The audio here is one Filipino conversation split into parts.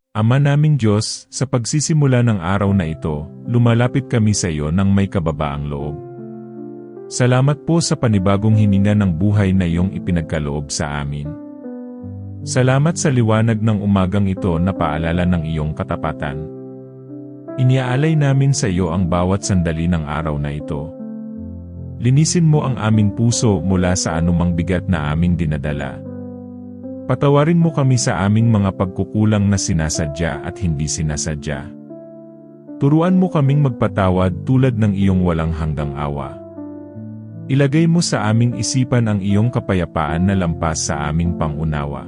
Ama naming Diyos, sa pagsisimula ng araw na ito, lumalapit kami sa iyo ng may kababaang loob. Salamat po sa panibagong hininga ng buhay na iyong ipinagkaloob sa amin. Salamat sa liwanag ng umagang ito na paalala ng iyong katapatan. Iniaalay namin sa iyo ang bawat sandali ng araw na ito. Linisin mo ang aming puso mula sa anumang bigat na aming dinadala. Patawarin mo kami sa aming mga pagkukulang na sinasadya at hindi sinasadya. Turuan mo kaming magpatawad tulad ng iyong walang hanggang awa. Ilagay mo sa aming isipan ang iyong kapayapaan na lampas sa aming pangunawa.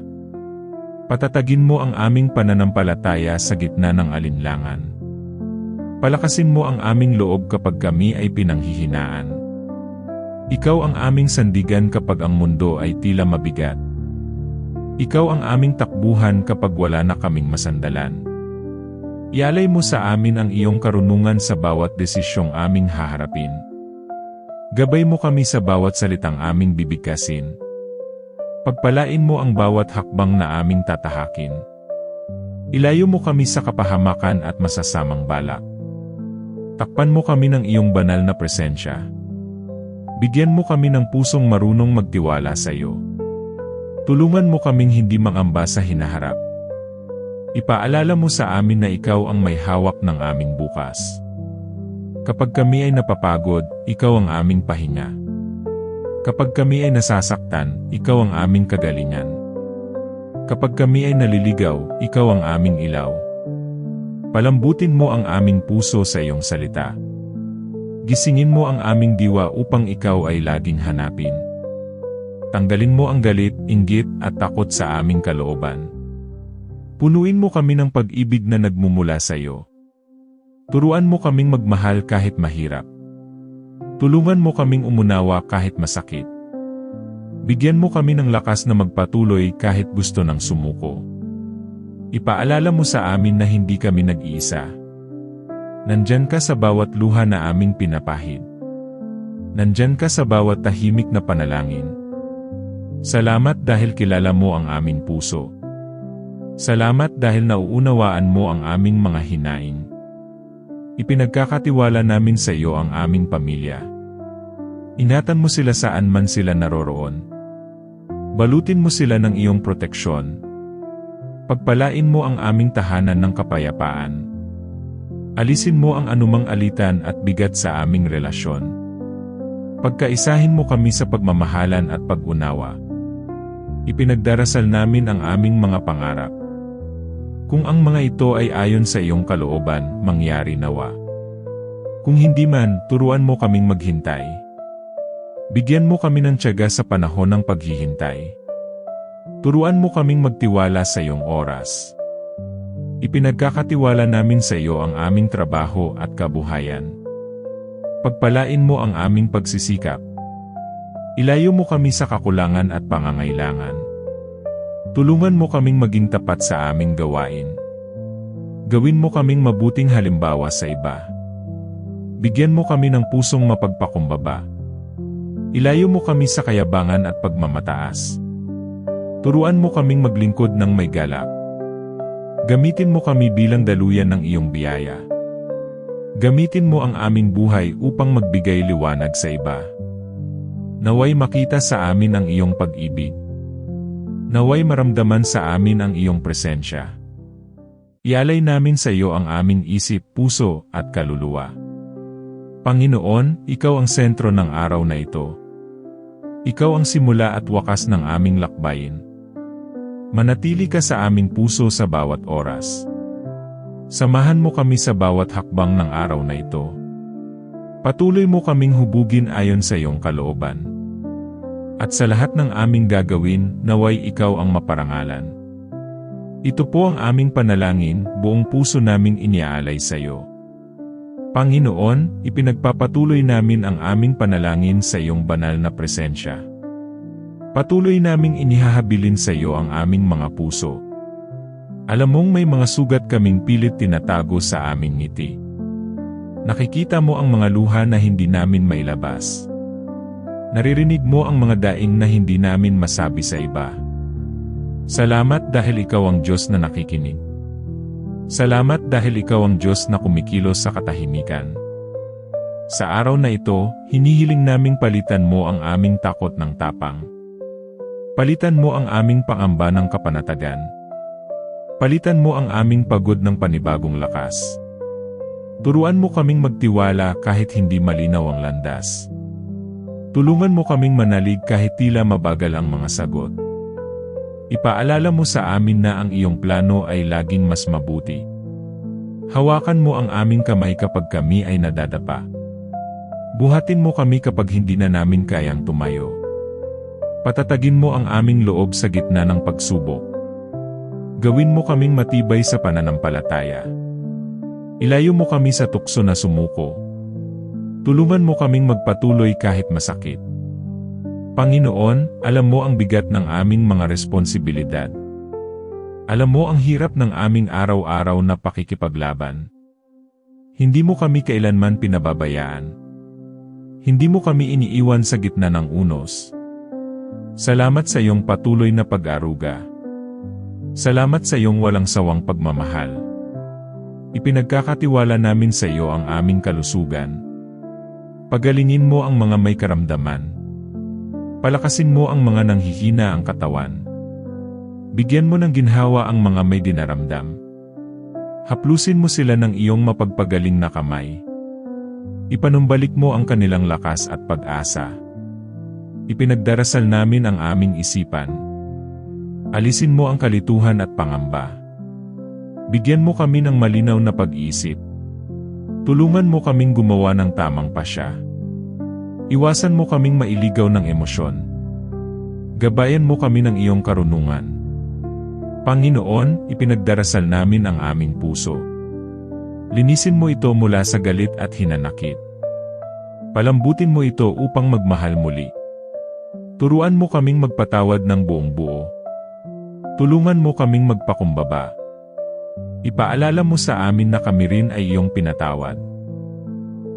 Patatagin mo ang aming pananampalataya sa gitna ng alinlangan. Palakasin mo ang aming loob kapag kami ay pinanghihinaan. Ikaw ang aming sandigan kapag ang mundo ay tila mabigat. Ikaw ang aming takbuhan kapag wala na kaming masandalan. Ialay mo sa amin ang iyong karunungan sa bawat desisyong aming haharapin. Gabay mo kami sa bawat salitang aming bibigkasin. Pagpalain mo ang bawat hakbang na aming tatahakin. Ilayo mo kami sa kapahamakan at masasamang balak. Takpan mo kami ng iyong banal na presensya. Bigyan mo kami ng pusong marunong magtiwala sa iyo. Tulungan mo kaming hindi mangamba sa hinaharap. Ipaalala mo sa amin na ikaw ang may hawak ng aming bukas. Kapag kami ay napapagod, ikaw ang aming pahinga. Kapag kami ay nasasaktan, ikaw ang aming kagalingan. Kapag kami ay naliligaw, ikaw ang aming ilaw. Palambutin mo ang aming puso sa iyong salita. Gisingin mo ang aming diwa upang ikaw ay laging hanapin. Tanggalin mo ang galit, inggit at takot sa aming kalooban. Punuin mo kami ng pag-ibig na nagmumula sa iyo. Turuan mo kaming magmahal kahit mahirap. Tulungan mo kaming umunawa kahit masakit. Bigyan mo kami ng lakas na magpatuloy kahit gusto ng sumuko. Ipaalala mo sa amin na hindi kami nag-iisa. Nandyan ka sa bawat luha na aming pinapahid. Nandyan ka sa bawat tahimik na panalangin. Salamat dahil kilala mo ang aming puso. Salamat dahil nauunawaan mo ang aming mga hinaing. Ipinagkakatiwala namin sa iyo ang aming pamilya. Ingatan mo sila saan man sila naroroon. Balutin mo sila ng iyong proteksyon. Pagpalain mo ang aming tahanan ng kapayapaan. Alisin mo ang anumang alitan at bigat sa aming relasyon. Pagkaisahin mo kami sa pagmamahalan at pag-unawa. Ipinagdarasal namin ang aming mga pangarap. Kung ang mga ito ay ayon sa iyong kalooban, mangyari nawa. Kung hindi man, turuan mo kaming maghintay. Bigyan mo kami ng tiyaga sa panahon ng paghihintay. Turuan mo kaming magtiwala sa iyong oras. Ipinagkakatiwala namin sa iyo ang aming trabaho at kabuhayan. Pagpalain mo ang aming pagsisikap. Ilayo mo kami sa kakulangan at pangangailangan. Tulungan mo kaming maging tapat sa aming gawain. Gawin mo kaming mabuting halimbawa sa iba. Bigyan mo kami ng pusong mapagpakumbaba. Ilayo mo kami sa kayabangan at pagmamataas. Turuan mo kaming maglingkod ng may galak. Gamitin mo kami bilang daluyan ng iyong biyaya. Gamitin mo ang aming buhay upang magbigay liwanag sa iba. Naway makita sa amin ang iyong pag-ibig. Naway maramdaman sa amin ang iyong presensya. Ialay namin sa iyo ang aming isip, puso at kaluluwa. Panginoon, ikaw ang sentro ng araw na ito. Ikaw ang simula at wakas ng aming lakbayin. Manatili ka sa aming puso sa bawat oras. Samahan mo kami sa bawat hakbang ng araw na ito. Patuloy mo kaming hubugin ayon sa iyong kalooban. At sa lahat ng aming gagawin, naway ikaw ang maparangalan. Ito po ang aming panalangin, buong puso naming iniaalay sa iyo. Panginoon, ipinagpapatuloy namin ang aming panalangin sa iyong banal na presensya. Patuloy naming inihahabilin sa iyo ang aming mga puso. Alam mong may mga sugat kaming pilit tinatago sa aming ngiti. Nakikita mo ang mga luha na hindi namin mailabas. Naririnig mo ang mga daing na hindi namin masabi sa iba. Salamat dahil ikaw ang Diyos na nakikinig. Salamat dahil ikaw ang Diyos na kumikilos sa katahimikan. Sa araw na ito, hinihiling naming palitan mo ang aming takot ng tapang. Palitan mo ang aming pangamba ng kapanatagan. Palitan mo ang aming pagod ng panibagong lakas. Turuan mo kaming magtiwala kahit hindi malinaw ang landas. Tulungan mo kaming manalig kahit tila mabagal ang mga sagot. Ipaalala mo sa amin na ang iyong plano ay laging mas mabuti. Hawakan mo ang aming kamay kapag kami ay nadadapa. Buhatin mo kami kapag hindi na namin kayang tumayo. Patatagin mo ang aming loob sa gitna ng pagsubok. Gawin mo kaming matibay sa pananampalataya. Ilayo mo kami sa tukso na sumuko. Tulungan mo kaming magpatuloy kahit masakit. Panginoon, alam mo ang bigat ng aming mga responsibilidad. Alam mo ang hirap ng aming araw-araw na pakikipaglaban. Hindi mo kami kailanman pinababayaan. Hindi mo kami iniiwan sa gitna ng unos. Salamat sa iyong patuloy na pag-aruga. Salamat sa iyong walang sawang pagmamahal. Ipinagkakatiwala namin sa iyo ang aming kalusugan. Pagalingin mo ang mga may karamdaman. Palakasin mo ang mga nanghihina ang katawan. Bigyan mo ng ginhawa ang mga may dinaramdam. Haplusin mo sila ng iyong mapagpagaling na kamay. Ipanumbalik mo ang kanilang lakas at pag-asa. Ipinagdarasal namin ang aming isipan. Alisin mo ang kalituhan at pangamba. Bigyan mo kami ng malinaw na pag-iisip. Tulungan mo kaming gumawa ng tamang pasya. Iwasan mo kaming mailigaw ng emosyon. Gabayan mo kami ng iyong karunungan. Panginoon, ipinagdarasal namin ang aming puso. Linisin mo ito mula sa galit at hinanakit. Palambutin mo ito upang magmahal muli. Turuan mo kaming magpatawad ng buong buo. Tulungan mo kaming magpakumbaba. Ipaalala mo sa amin na kami rin ay iyong pinatawad.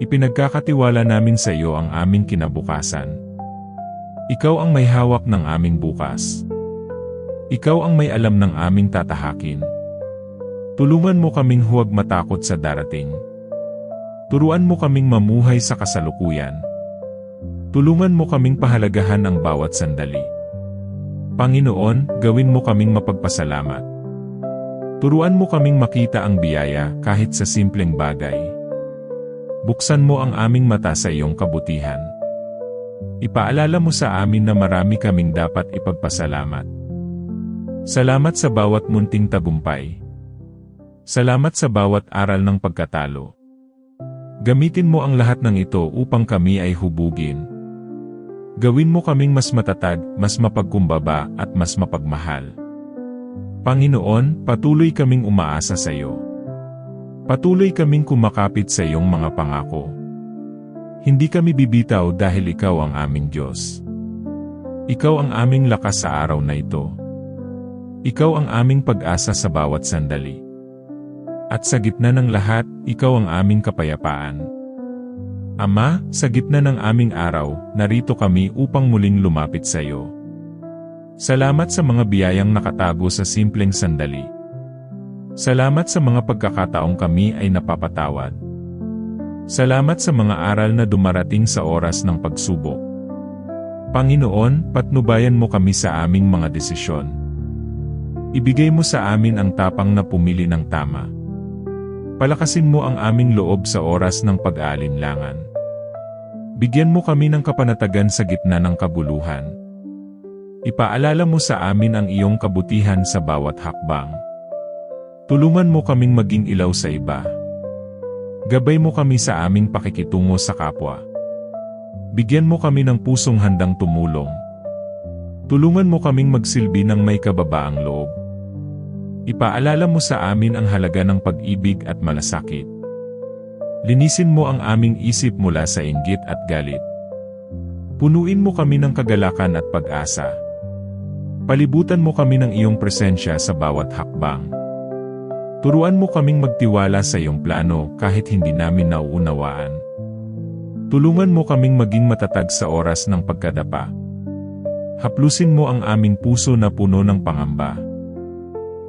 Ipinagkakatiwala namin sa iyo ang aming kinabukasan. Ikaw ang may hawak ng aming bukas. Ikaw ang may alam ng aming tatahakin. Tulungan mo kaming huwag matakot sa darating. Turuan mo kaming mamuhay sa kasalukuyan. Tulungan mo kaming pahalagahan ang bawat sandali. Panginoon, gawin mo kaming mapagpasalamat. Turuan mo kaming makita ang biyaya kahit sa simpleng bagay. Buksan mo ang aming mata sa iyong kabutihan. Ipaalala mo sa amin na marami kaming dapat ipagpasalamat. Salamat sa bawat munting tagumpay. Salamat sa bawat aral ng pagkatalo. Gamitin mo ang lahat ng ito upang kami ay hubugin. Gawin mo kaming mas matatag, mas mapagkumbaba at mas mapagmahal. Panginoon, patuloy kaming umaasa sa iyo. Patuloy kaming kumakapit sa iyong mga pangako. Hindi kami bibitaw dahil ikaw ang aming Diyos. Ikaw ang aming lakas sa araw na ito. Ikaw ang aming pag-asa sa bawat sandali. At sa gitna ng lahat, ikaw ang aming kapayapaan. Ama, sa gitna ng aming araw, narito kami upang muling lumapit sa iyo. Salamat sa mga biyayang nakatago sa simpleng sandali. Salamat sa mga pagkakataong kami ay napapatawad. Salamat sa mga aral na dumarating sa oras ng pagsubok. Panginoon, patnubayan mo kami sa aming mga desisyon. Ibigay mo sa amin ang tapang na pumili ng tama. Palakasin mo ang aming loob sa oras ng pag-aalinlangan. Bigyan mo kami ng kapanatagan sa gitna ng kabuluhan. Ipaalala mo sa amin ang iyong kabutihan sa bawat hakbang. Tulungan mo kaming maging ilaw sa iba. Gabay mo kami sa aming pakikitungo sa kapwa. Bigyan mo kami ng pusong handang tumulong. Tulungan mo kaming magsilbi ng may kababaang loob. Ipaalala mo sa amin ang halaga ng pag-ibig at malasakit. Linisin mo ang aming isip mula sa inggit at galit. Punuin mo kami ng kagalakan at pag-asa. Palibutan mo kami ng iyong presensya sa bawat hakbang. Turuan mo kaming magtiwala sa iyong plano kahit hindi namin nauunawaan. Tulungan mo kaming maging matatag sa oras ng pagkadapa. Haplusin mo ang aming puso na puno ng pangamba.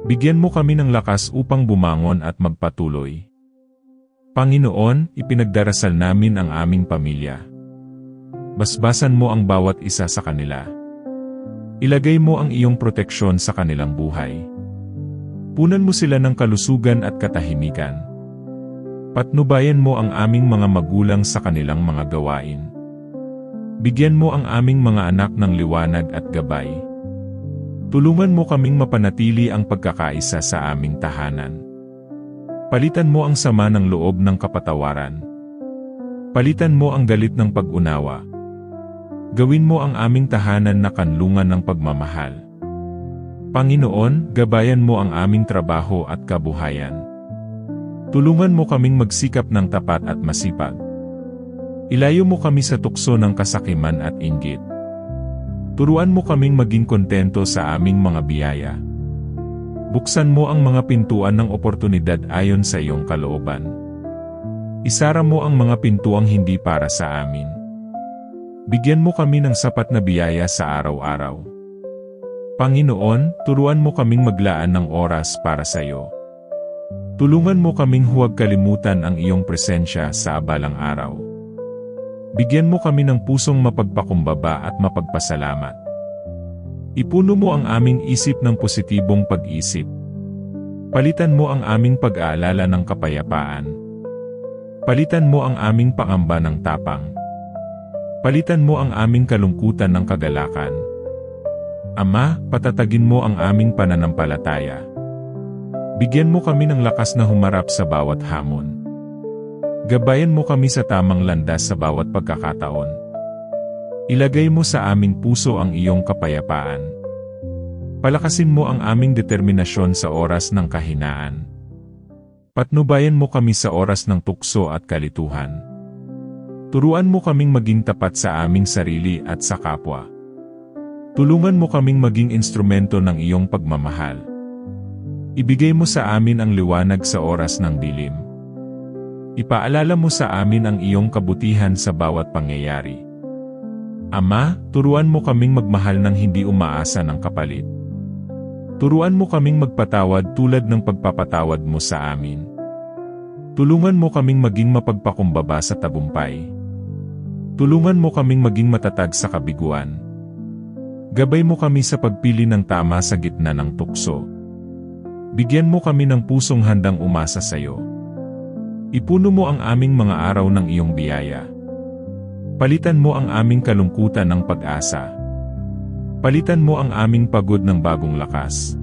Bigyan mo kami ng lakas upang bumangon at magpatuloy. Panginoon, ipinagdarasal namin ang aming pamilya. Basbasan mo ang bawat isa sa kanila. Ilagay mo ang iyong proteksyon sa kanilang buhay. Punan mo sila ng kalusugan at katahimikan. Patnubayan mo ang aming mga magulang sa kanilang mga gawain. Bigyan mo ang aming mga anak ng liwanag at gabay. Tulungan mo kaming mapanatili ang pagkakaisa sa aming tahanan. Palitan mo ang sama ng loob ng kapatawaran. Palitan mo ang galit ng pag-unawa. Gawin mo ang aming tahanan na kanlungan ng pagmamahal. Panginoon, gabayan mo ang aming trabaho at kabuhayan. Tulungan mo kaming magsikap ng tapat at masipag. Ilayo mo kami sa tukso ng kasakiman at inggit. Turuan mo kaming maging kontento sa aming mga biyaya. Buksan mo ang mga pintuan ng oportunidad ayon sa iyong kalooban. Isara mo ang mga pintuang hindi para sa amin. Bigyan mo kami ng sapat na biyaya sa araw-araw. Panginoon, turuan mo kaming maglaan ng oras para sa iyo. Tulungan mo kaming huwag kalimutan ang iyong presensya sa abalang araw. Bigyan mo kami ng pusong mapagpakumbaba at mapagpasalamat. Ipuno mo ang aming isip ng positibong pag-isip. Palitan mo ang aming pag-aalala ng kapayapaan. Palitan mo ang aming pangamba ng tapang. Palitan mo ang aming kalungkutan ng kagalakan. Ama, patatagin mo ang aming pananampalataya. Bigyan mo kami ng lakas na humarap sa bawat hamon. Gabayan mo kami sa tamang landas sa bawat pagkakataon. Ilagay mo sa aming puso ang iyong kapayapaan. Palakasin mo ang aming determinasyon sa oras ng kahinaan. Patnubayan mo kami sa oras ng tukso at kalituhan. Turuan mo kaming maging tapat sa aming sarili at sa kapwa. Tulungan mo kaming maging instrumento ng iyong pagmamahal. Ibigay mo sa amin ang liwanag sa oras ng dilim. Ipaalala mo sa amin ang iyong kabutihan sa bawat pangyayari. Ama, turuan mo kaming magmahal ng hindi umaasa ng kapalit. Turuan mo kaming magpatawad tulad ng pagpapatawad mo sa amin. Tulungan mo kaming maging mapagpakumbaba sa tagumpay. Tulungan mo kaming maging matatag sa kabiguan. Gabay mo kami sa pagpili ng tama sa gitna ng tukso. Bigyan mo kami ng pusong handang umasa sa iyo. Ipuno mo ang aming mga araw ng iyong biyaya. Palitan mo ang aming kalungkutan ng pag-asa. Palitan mo ang aming pagod ng bagong lakas.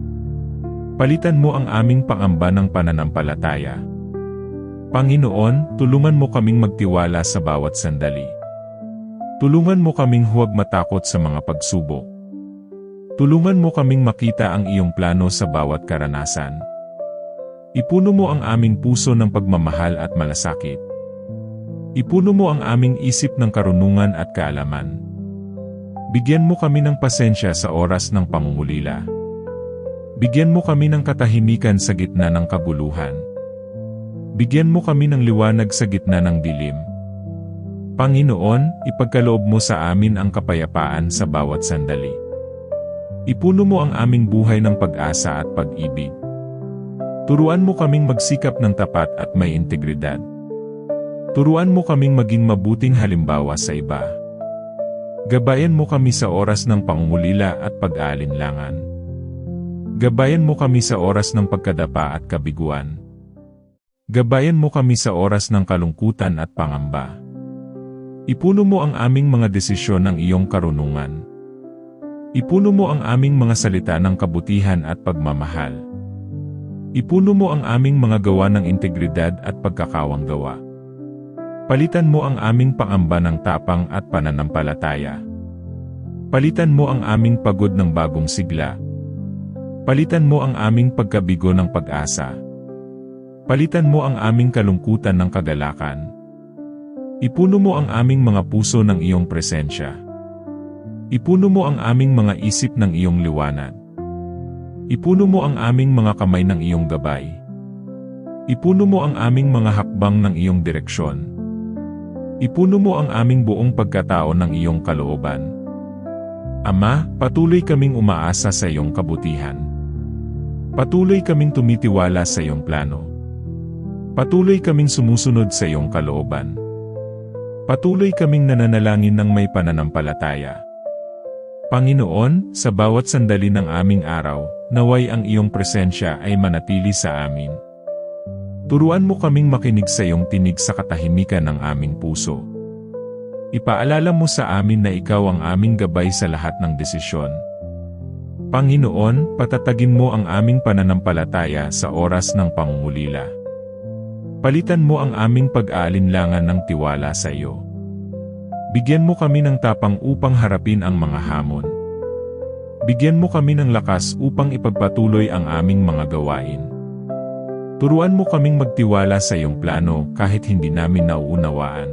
Palitan mo ang aming pangamba ng pananampalataya. Panginoon, tulungan mo kaming magtiwala sa bawat sandali. Tulungan mo kaming huwag matakot sa mga pagsubok. Tulungan mo kaming makita ang iyong plano sa bawat karanasan. Ipuno mo ang aming puso ng pagmamahal at malasakit. Ipuno mo ang aming isip ng karunungan at kaalaman. Bigyan mo kami ng pasensya sa oras ng pangungulila. Bigyan mo kami ng katahimikan sa gitna ng kaguluhan. Bigyan mo kami ng liwanag sa gitna ng dilim. Panginoon, ipagkaloob mo sa amin ang kapayapaan sa bawat sandali. Ipuno mo ang aming buhay ng pag-asa at pag-ibig. Turuan mo kaming magsikap ng tapat at may integridad. Turuan mo kaming maging mabuting halimbawa sa iba. Gabayan mo kami sa oras ng pangungulila at pag-aalinlangan. Gabayan mo kami sa oras ng pagkadapa at kabiguan. Gabayan mo kami sa oras ng kalungkutan at pangamba. Ipuno mo ang aming mga desisyon ng iyong karunungan. Ipuno mo ang aming mga salita ng kabutihan at pagmamahal. Ipuno mo ang aming mga gawa ng integridad at pagkakawang gawa. Palitan mo ang aming pangamba ng tapang at pananampalataya. Palitan mo ang aming pagod ng bagong sigla. Palitan mo ang aming pagkabigo ng pag-asa. Palitan mo ang aming kalungkutan ng kagalakan. Ipuno mo ang aming mga puso ng iyong presensya. Ipuno mo ang aming mga isip ng iyong liwanag. Ipuno mo ang aming mga kamay ng iyong gabay. Ipuno mo ang aming mga hakbang ng iyong direksyon. Ipuno mo ang aming buong pagkatao ng iyong kalooban. Ama, patuloy kaming umaasa sa iyong kabutihan. Patuloy kaming tumitiwala sa iyong plano. Patuloy kaming sumusunod sa iyong kalooban. Patuloy kaming nananalangin ng may pananampalataya. Panginoon, sa bawat sandali ng aming araw, naway ang iyong presensya ay manatili sa amin. Turuan mo kaming makinig sa iyong tinig sa katahimikan ng aming puso. Ipaalala mo sa amin na ikaw ang aming gabay sa lahat ng desisyon. Panginoon, patatagin mo ang aming pananampalataya sa oras ng pangungulila. Palitan mo ang aming pag-aalinlangan ng tiwala sa iyo. Bigyan mo kami ng tapang upang harapin ang mga hamon. Bigyan mo kami ng lakas upang ipagpatuloy ang aming mga gawain. Turuan mo kaming magtiwala sa iyong plano kahit hindi namin nauunawaan.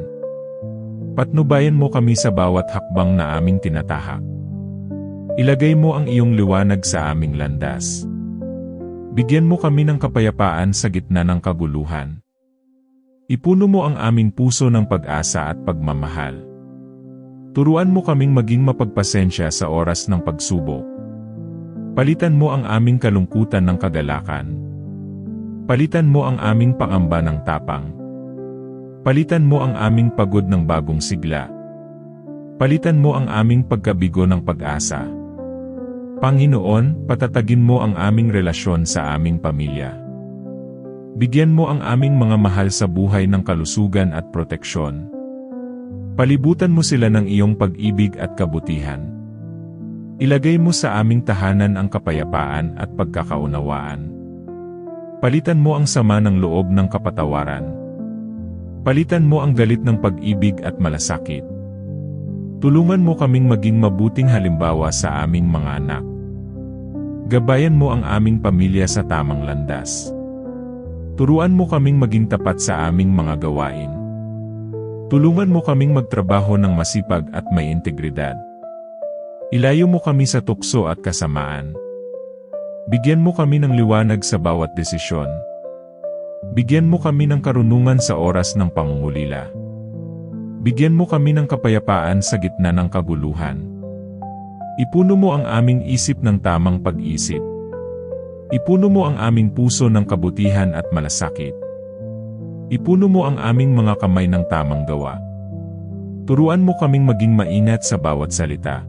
Patnubayan mo kami sa bawat hakbang na aming tinatahak. Ilagay mo ang iyong liwanag sa aming landas. Bigyan mo kami ng kapayapaan sa gitna ng kaguluhan. Ipuno mo ang aming puso ng pag-asa at pagmamahal. Turuan mo kaming maging mapagpasensya sa oras ng pagsubok. Palitan mo ang aming kalungkutan ng kagalakan. Palitan mo ang aming pangamba ng tapang. Palitan mo ang aming pagod ng bagong sigla. Palitan mo ang aming pagkabigo ng pag-asa. Panginoon, patatagin mo ang aming relasyon sa aming pamilya. Bigyan mo ang aming mga mahal sa buhay ng kalusugan at proteksyon. Palibutan mo sila ng iyong pag-ibig at kabutihan. Ilagay mo sa aming tahanan ang kapayapaan at pagkakaunawaan. Palitan mo ang sama ng loob ng kapatawaran. Palitan mo ang galit ng pag-ibig at malasakit. Tulungan mo kaming maging mabuting halimbawa sa aming mga anak. Gabayan mo ang aming pamilya sa tamang landas. Turuan mo kaming maging tapat sa aming mga gawain. Tulungan mo kaming magtrabaho ng masipag at may integridad. Ilayo mo kami sa tukso at kasamaan. Bigyan mo kami ng liwanag sa bawat desisyon. Bigyan mo kami ng karunungan sa oras ng pangungulila. Bigyan mo kami ng kapayapaan sa gitna ng kaguluhan. Ipuno mo ang aming isip ng tamang pag-isip. Ipuno mo ang aming puso ng kabutihan at malasakit. Ipuno mo ang aming mga kamay ng tamang gawa. Turuan mo kaming maging maingat sa bawat salita.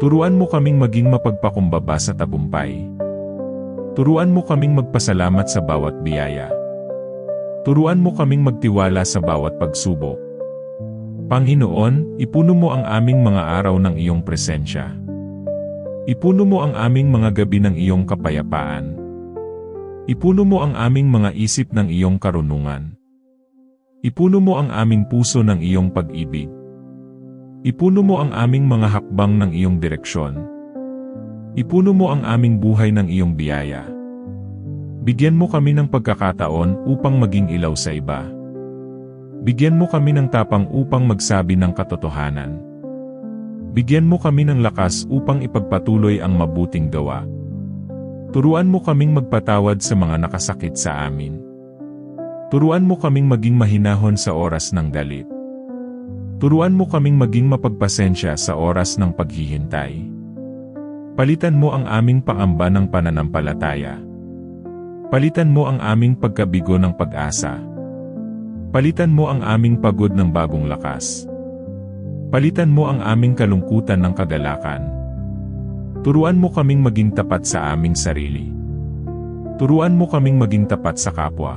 Turuan mo kaming maging mapagpakumbaba sa tagumpay. Turuan mo kaming magpasalamat sa bawat biyaya. Turuan mo kaming magtiwala sa bawat pagsubok. Panginoon, ipuno mo ang aming mga araw ng iyong presensya. Ipuno mo ang aming mga gabi ng iyong kapayapaan. Ipuno mo ang aming mga isip ng iyong karunungan. Ipuno mo ang aming puso ng iyong pag-ibig. Ipuno mo ang aming mga hakbang ng iyong direksyon. Ipuno mo ang aming buhay ng iyong biyaya. Bigyan mo kami ng pagkakataon upang maging ilaw sa iba. Bigyan mo kami ng tapang upang magsabi ng katotohanan. Bigyan mo kami ng lakas upang ipagpatuloy ang mabuting gawa. Turuan mo kaming magpatawad sa mga nakasakit sa amin. Turuan mo kaming maging mahinahon sa oras ng galit. Turuan mo kaming maging mapagpasensya sa oras ng paghihintay. Palitan mo ang aming pangamba ng pananampalataya. Palitan mo ang aming pagkabigo ng pag-asa. Palitan mo ang aming pagod ng bagong lakas. Palitan mo ang aming kalungkutan ng kagalakan. Turuan mo kaming maging tapat sa aming sarili. Turuan mo kaming maging tapat sa kapwa.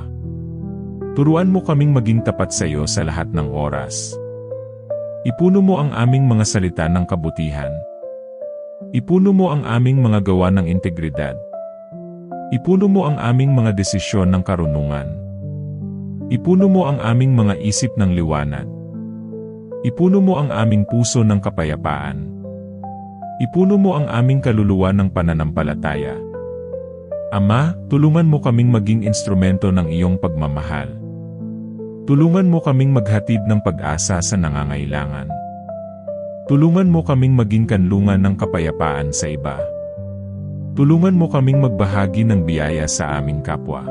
Turuan mo kaming maging tapat sa iyo sa lahat ng oras. Ipuno mo ang aming mga salita ng kabutihan. Ipuno mo ang aming mga gawa ng integridad. Ipuno mo ang aming mga desisyon ng karunungan. Ipuno mo ang aming mga isip ng liwanag. Ipuno mo ang aming puso ng kapayapaan. Ipuno mo ang aming kaluluwa ng pananampalataya. Ama, tulungan mo kaming maging instrumento ng iyong pagmamahal. Tulungan mo kaming maghatid ng pag-asa sa nangangailangan. Tulungan mo kaming maging kanlungan ng kapayapaan sa iba. Tulungan mo kaming magbahagi ng biyaya sa aming kapwa.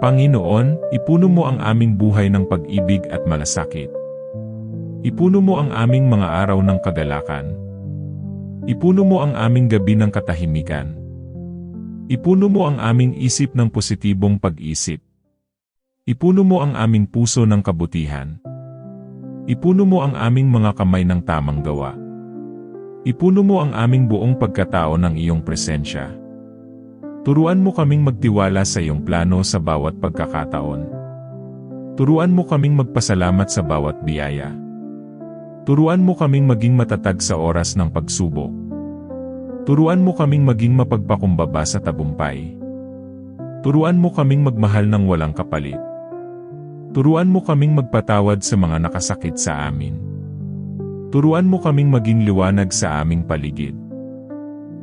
Panginoon, ipuno mo ang aming buhay ng pag-ibig at malasakit. Ipuno mo ang aming mga araw ng kagalakan. Ipuno mo ang aming gabi ng katahimikan. Ipuno mo ang aming isip ng positibong pag-isip. Ipuno mo ang aming puso ng kabutihan. Ipuno mo ang aming mga kamay ng tamang gawa. Ipuno mo ang aming buong pagkatao ng iyong presensya. Turuan mo kaming magtiwala sa iyong plano sa bawat pagkakataon. Turuan mo kaming magpasalamat sa bawat biyaya. Turuan mo kaming maging matatag sa oras ng pagsubok. Turuan mo kaming maging mapagpakumbaba sa tagumpay. Turuan mo kaming magmahal ng walang kapalit. Turuan mo kaming magpatawad sa mga nakasakit sa amin. Turuan mo kaming maging liwanag sa aming paligid.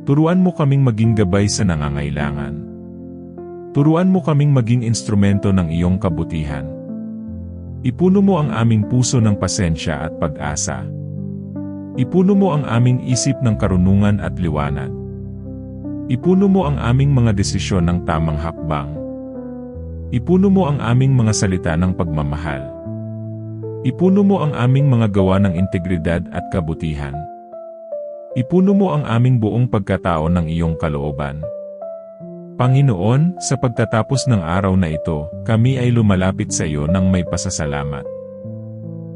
Turuan mo kaming maging gabay sa nangangailangan. Turuan mo kaming maging instrumento ng iyong kabutihan. Ipuno mo ang aming puso ng pasensya at pag-asa. Ipuno mo ang aming isip ng karunungan at liwanag. Ipuno mo ang aming mga desisyon ng tamang hakbang. Ipuno mo ang aming mga salita ng pagmamahal. Ipuno mo ang aming mga gawa ng integridad at kabutihan. Ipuno mo ang aming buong pagkatao ng iyong kalooban. Panginoon, sa pagtatapos ng araw na ito, kami ay lumalapit sa iyo ng may pasasalamat.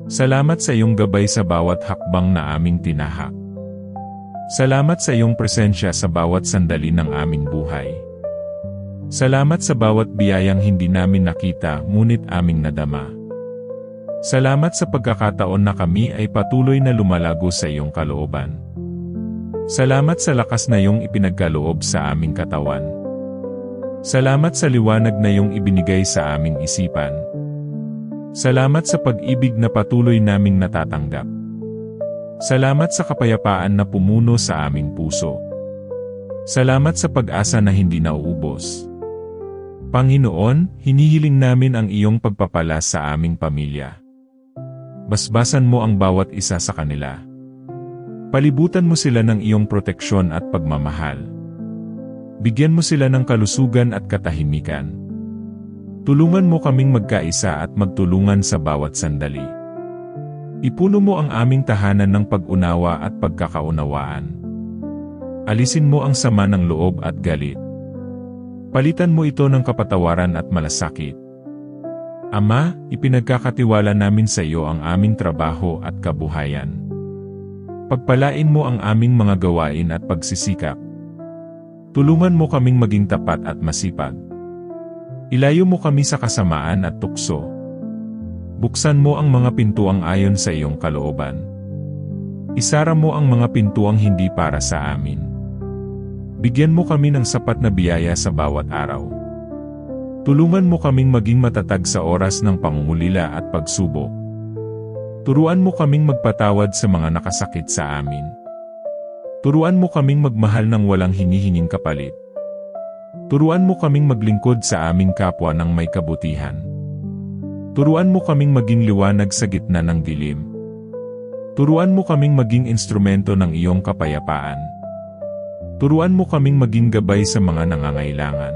Salamat sa iyong gabay sa bawat hakbang na aming tinahak. Salamat sa iyong presensya sa bawat sandali ng aming buhay. Salamat sa bawat biyayang hindi namin nakita ngunit aming nadama. Salamat sa pagkakataon na kami ay patuloy na lumalago sa iyong kalooban. Salamat sa lakas na iyong ipinagkaloob sa aming katawan. Salamat sa liwanag na iyong ibinigay sa aming isipan. Salamat sa pag-ibig na patuloy naming natatanggap. Salamat sa kapayapaan na pumuno sa aming puso. Salamat sa pag-asa na hindi nauubos. Panginoon, hinihiling namin ang iyong pagpapala sa aming pamilya. Basbasan mo ang bawat isa sa kanila. Palibutan mo sila ng iyong proteksyon at pagmamahal. Bigyan mo sila ng kalusugan at katahimikan. Tulungan mo kaming magkaisa at magtulungan sa bawat sandali. Ipuno mo ang aming tahanan ng pag-unawa at pagkakaunawaan. Alisin mo ang sama ng loob at galit. Palitan mo ito ng kapatawaran at malasakit. Ama, ipinagkakatiwala namin sa iyo ang aming trabaho at kabuhayan. Pagpalain mo ang aming mga gawain at pagsisikap. Tulungan mo kaming maging tapat at masipag. Ilayo mo kami sa kasamaan at tukso. Buksan mo ang mga pintuang ayon sa iyong kalooban. Isara mo ang mga pintuang hindi para sa amin. Bigyan mo kami ng sapat na biyaya sa bawat araw. Tulungan mo kaming maging matatag sa oras ng pangungulila at pagsubok. Turuan mo kaming magpatawad sa mga nakasakit sa amin. Turuan mo kaming magmahal ng walang hinihinging kapalit. Turuan mo kaming maglingkod sa aming kapwa ng may kabutihan. Turuan mo kaming maging liwanag sa gitna ng dilim. Turuan mo kaming maging instrumento ng iyong kapayapaan. Turuan mo kaming maging gabay sa mga nangangailangan.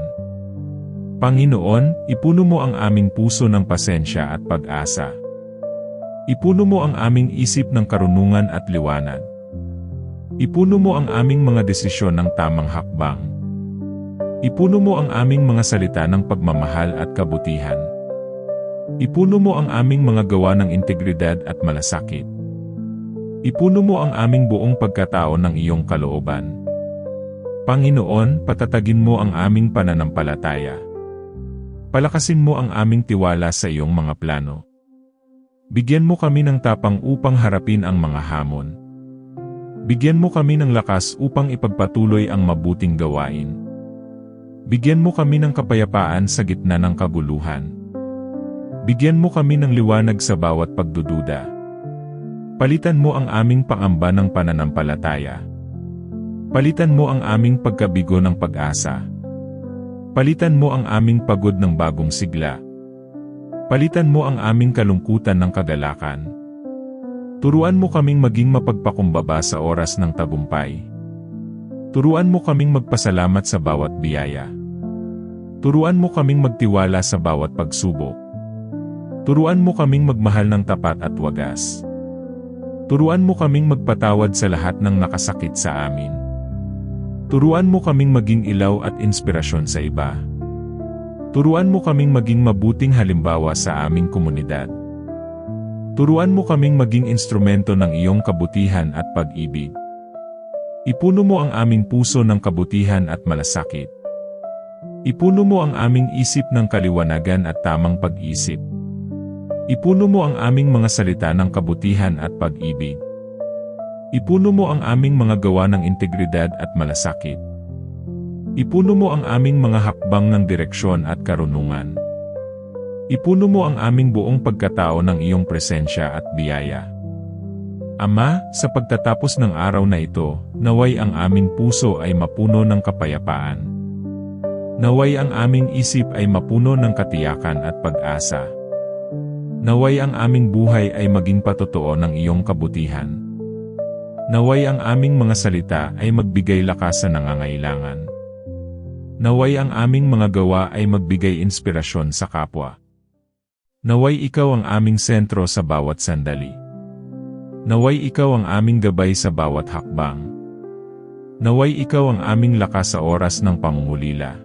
Panginoon, ipuno mo ang aming puso ng pasensya at pag-asa. Ipuno mo ang aming isip ng karunungan at liwanag. Ipuno mo ang aming mga desisyon ng tamang hakbang. Ipuno mo ang aming mga salita ng pagmamahal at kabutihan. Ipuno mo ang aming mga gawa ng integridad at malasakit. Ipuno mo ang aming buong pagkatao ng iyong kalooban. Panginoon, patatagin mo ang aming pananampalataya. Palakasin mo ang aming tiwala sa iyong mga plano. Bigyan mo kami ng tapang upang harapin ang mga hamon. Bigyan mo kami ng lakas upang ipagpatuloy ang mabuting gawain. Bigyan mo kami ng kapayapaan sa gitna ng kaguluhan. Bigyan mo kami ng liwanag sa bawat pagdududa. Palitan mo ang aming pangamba ng pananampalataya. Palitan mo ang aming pagkabigo ng pag-asa. Palitan mo ang aming pagod ng bagong sigla. Palitan mo ang aming kalungkutan ng kagalakan. Turuan mo kaming maging mapagpakumbaba sa oras ng tagumpay. Turuan mo kaming magpasalamat sa bawat biyaya. Turuan mo kaming magtiwala sa bawat pagsubok. Turuan mo kaming magmahal ng tapat at wagas. Turuan mo kaming magpatawad sa lahat ng nakasakit sa amin. Turuan mo kaming maging ilaw at inspirasyon sa iba. Turuan mo kaming maging mabuting halimbawa sa aming komunidad. Turuan mo kaming maging instrumento ng iyong kabutihan at pag-ibig. Ipuno mo ang aming puso ng kabutihan at malasakit. Ipuno mo ang aming isip ng kaliwanagan at tamang pag-isip. Ipuno mo ang aming mga salita ng kabutihan at pag-ibig. Ipuno mo ang aming mga gawa ng integridad at malasakit. Ipuno mo ang aming mga hakbang ng direksyon at karunungan. Ipuno mo ang aming buong pagkatao ng iyong presensya at biyaya. Ama, sa pagtatapos ng araw na ito, naway ang aming puso ay mapuno ng kapayapaan. Naway ang aming isip ay mapuno ng katiyakan at pag-asa. Naway ang aming buhay ay maging patotoo ng iyong kabutihan. Naway ang aming mga salita ay magbigay lakas sa nangangailangan. Naway ang aming mga gawa ay magbigay inspirasyon sa kapwa. Naway ikaw ang aming sentro sa bawat sandali. Naway ikaw ang aming gabay sa bawat hakbang. Naway ikaw ang aming lakas sa oras ng pangungulila.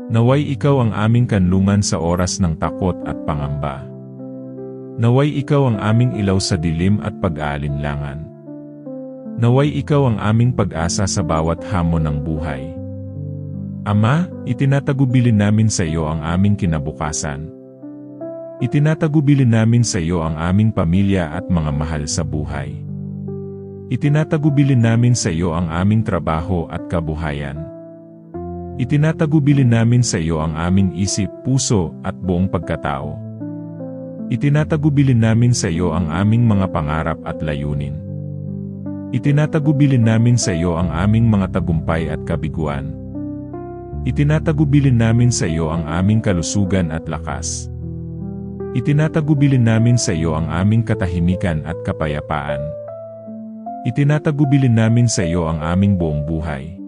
Naway ikaw ang aming kanlungan sa oras ng takot at pangamba. Naway ikaw ang aming ilaw sa dilim at pag-aalinlangan. Naway ikaw ang aming pag-asa sa bawat hamon ng buhay. Ama, itinatagubilin namin sa iyo ang aming kinabukasan. Itinatagubilin namin sa iyo ang aming pamilya at mga mahal sa buhay. Itinatagubilin namin sa iyo ang aming trabaho at kabuhayan. Itinatagubilin namin sa iyo ang aming isip, puso, at buong pagkatao. Itinatagubilin namin sa iyo ang aming mga pangarap at layunin. Itinatagubilin namin sa iyo ang aming mga tagumpay at kabiguan. Itinatagubilin namin sa iyo ang aming kalusugan at lakas. Itinatagubilin namin sa iyo ang aming katahimikan at kapayapaan. Itinatagubilin namin sa iyo ang aming buong buhay.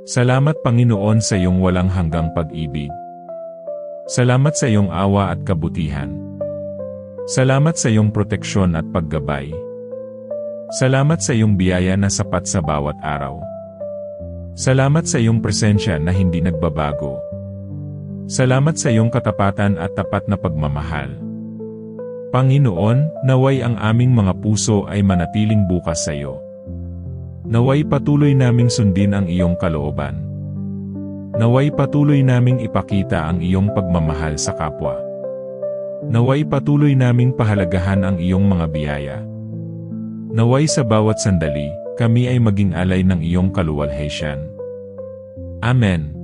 Salamat Panginoon sa iyong walang hanggang pag-ibig. Salamat sa iyong awa at kabutihan. Salamat sa iyong proteksyon at paggabay. Salamat sa iyong biyaya na sapat sa bawat araw. Salamat sa iyong presensya na hindi nagbabago. Salamat sa iyong katapatan at tapat na pagmamahal. Panginoon, naway ang aming mga puso ay manatiling bukas sa iyo. Naway patuloy naming sundin ang iyong kalooban. Naway patuloy naming ipakita ang iyong pagmamahal sa kapwa. Naway patuloy naming pahalagahan ang iyong mga biyaya. Naway sa bawat sandali, kami ay maging alay ng iyong kaluwalhatian. Amen.